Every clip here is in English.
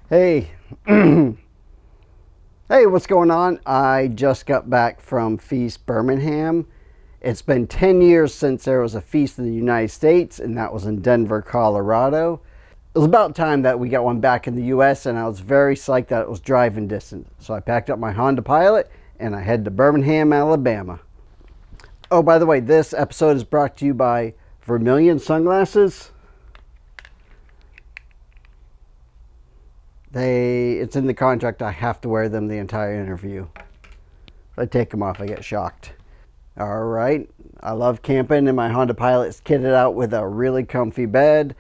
Hey, hey, what's going on? I just got back from FISE Birmingham. It's been 10 years since there was a FISE in the United States, and that was in Denver, Colorado. It was about time that we got one back in the US, and I was very psyched that it was driving distance. So I packed up my Honda Pilot and I head to Birmingham, Alabama. Oh, by the way, this episode is brought to you by Vermilion Sunglasses. It's in the contract. I have to wear them the entire interview. If I take them off, I get shocked. All right. I love camping, and my Honda Pilot is kitted out with a really comfy bed.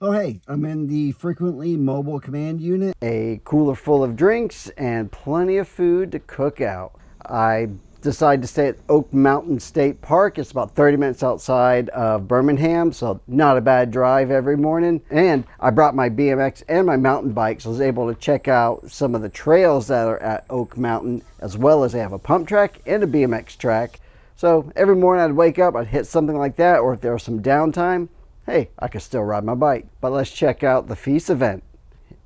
Oh, hey, I'm in the FrequentLeigh mobile command unit. A cooler full of drinks and plenty of food to cook out. I decided to stay at Oak Mountain State Park. It's about 30 minutes outside of Birmingham, so not a bad drive every morning. And I brought my BMX and my mountain bike, so I was able to check out some of the trails that are at Oak Mountain, as well as they have a pump track and a BMX track. So every morning I'd wake up, I'd hit something like that, or if there was some downtime, hey, I could still ride my bike. But let's check out the FISE event.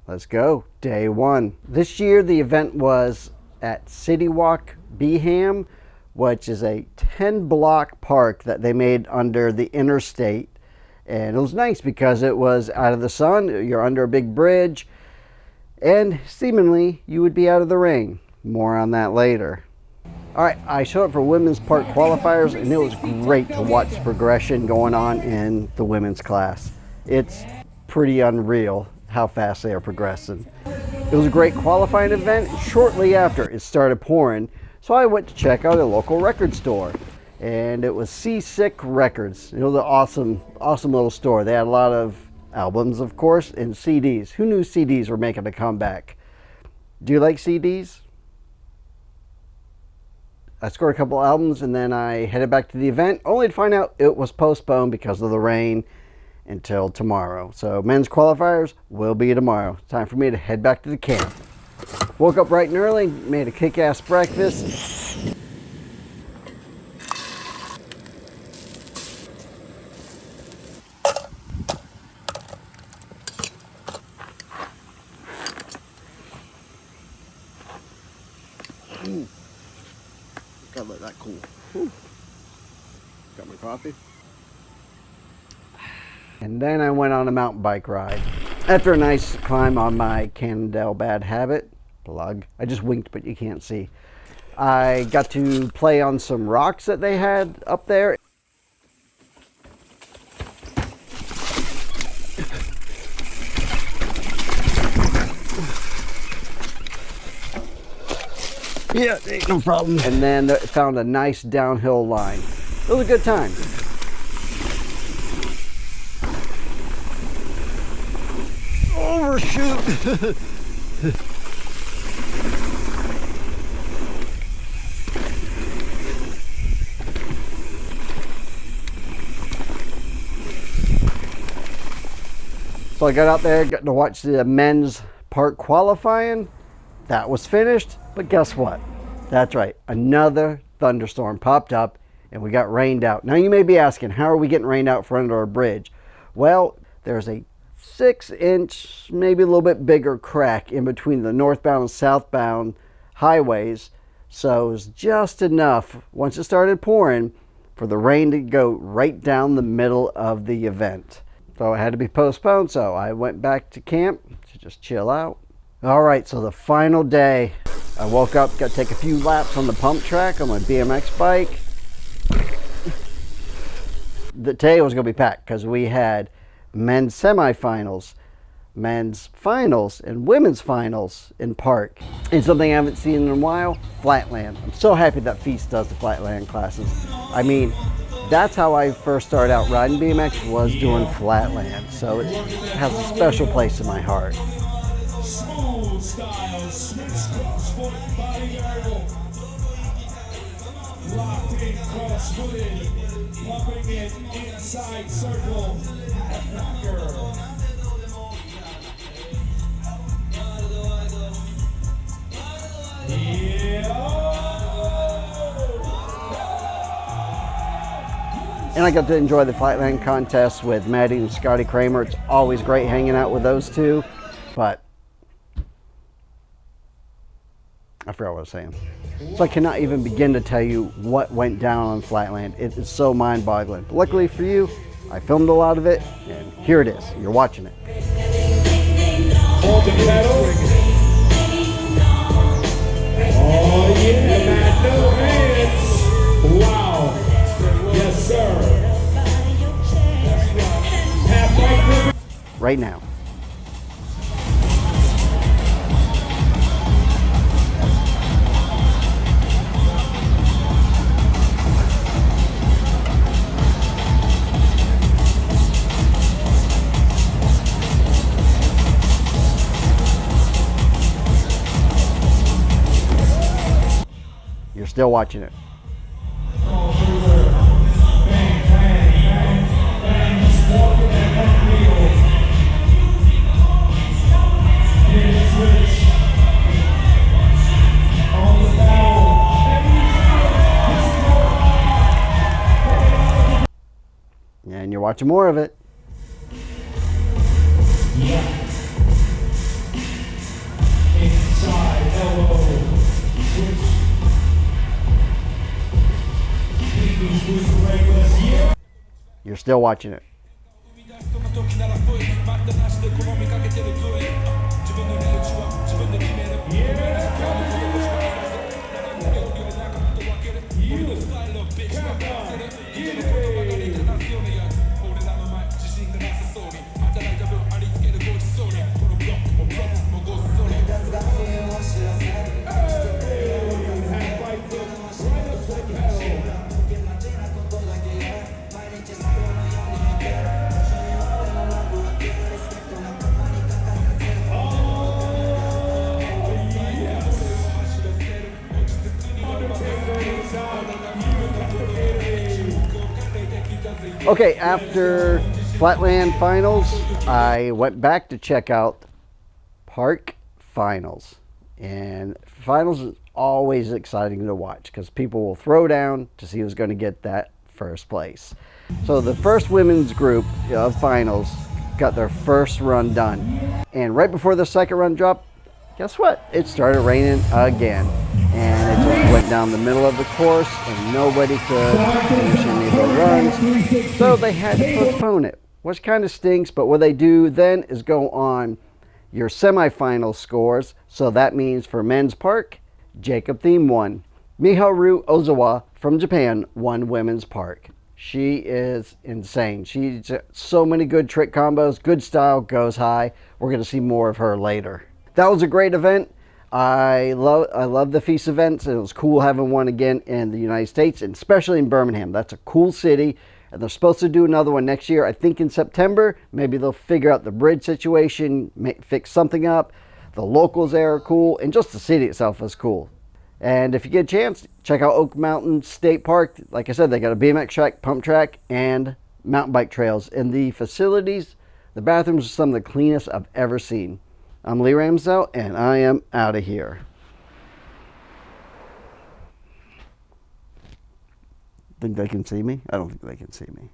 Let's go. Day one. This year the event was at City Walk Birmingham, which is a 10-block park that they made under the interstate. And it was nice because it was out of the sun, you're under a big bridge, and seemingly you would be out of the rain. More on that later. Alright, I showed up for women's park qualifiers, and it was great to watch the progression going on in the women's class. It's pretty unreal how fast they are progressing. It was a great qualifying event. Shortly after, it started pouring, so I went to check out a local record store, and it was Seasick Records. It was an awesome little store. They had a lot of albums, of course, and CDs. Who knew CDs were making a comeback? Do you like CDs? I scored a couple albums, and then I headed back to the event, only to find out it was postponed because of the rain until tomorrow. So men's qualifiers will be tomorrow. Time for me to head back to the camp. Woke up bright and early, made a kick-ass breakfast. Gotta let that cool. Ooh. Got my coffee. And then I went on a mountain bike ride. After a nice climb on my Cannondale Bad Habit, plug. I just winked, but you can't see. I got to play on some rocks that they had up there. Yeah, ain't no problem. And then found a nice downhill line. It was a good time. Overshoot! So I got out there, got to watch the men's park qualifying. That was finished, but guess what? That's right, another thunderstorm popped up and we got rained out. Now you may be asking, how are we getting rained out from under our bridge? Well, there's a 6-inch, maybe a little bit bigger crack in between the northbound and southbound highways. So it was just enough, once it started pouring, for the rain to go right down the middle of the event. So it had to be postponed, so I went back to camp to just chill out. All right, so the final day, I woke up, got to take a few laps on the pump track on my BMX bike. Today was going to be packed because we had men's semifinals, men's finals, and women's finals in park. And something I haven't seen in a while, flatland. I'm so happy that FISE does the flatland classes. I mean, that's how I first started out riding BMX, was doing flatland. So it has a special place in my heart. Smooth style, switch cross-foot body girdle. Locked in, cross-footed, pumping it inside circle. Girl. Yeah. And I got to enjoy the flatland contest with Maddie and Scotty Kramer. It's always great hanging out with those two. But I forgot what I was saying. So I cannot even begin to tell you what went down on flatland. It is so mind-boggling. Luckily for you, I filmed a lot of it, and here it is. You're watching it. On the pedal. Oh yeah, man, no hands. Wow. Yes, sir. Half-pipe. Right now. You're still watching it. And you're watching more of it. Inside elbow. You're still watching it. Okay, after Flatland Finals, I went back to check out Park Finals. And Finals is always exciting to watch because people will throw down to see who's going to get that first place. So the first women's group of Finals got their first run done. And right before the second run dropped, guess what? It started raining again. And it just went down the middle of the course and nobody could finish any of the runs. So they had to postpone it, which kind of stinks. But what they do then is go on your semifinal scores. So that means for men's park, Jacob Thiem won. Miharu Ozawa from Japan won women's park. She is insane. She's so many good trick combos, good style, goes high. We're going to see more of her later. That was a great event. I love the FISE events, and it was cool having one again in the United States, and especially in Birmingham. That's a cool city, and they're supposed to do another one next year. I think in September. Maybe they'll figure out the bridge situation, fix something up. The locals there are cool, and just the city itself is cool. And if you get a chance, check out Oak Mountain State Park. Like I said, they got a BMX track, pump track, and mountain bike trails. And the facilities, the bathrooms are some of the cleanest I've ever seen. I'm Lee Ramsdell, and I am out of here. Think they can see me? I don't think they can see me.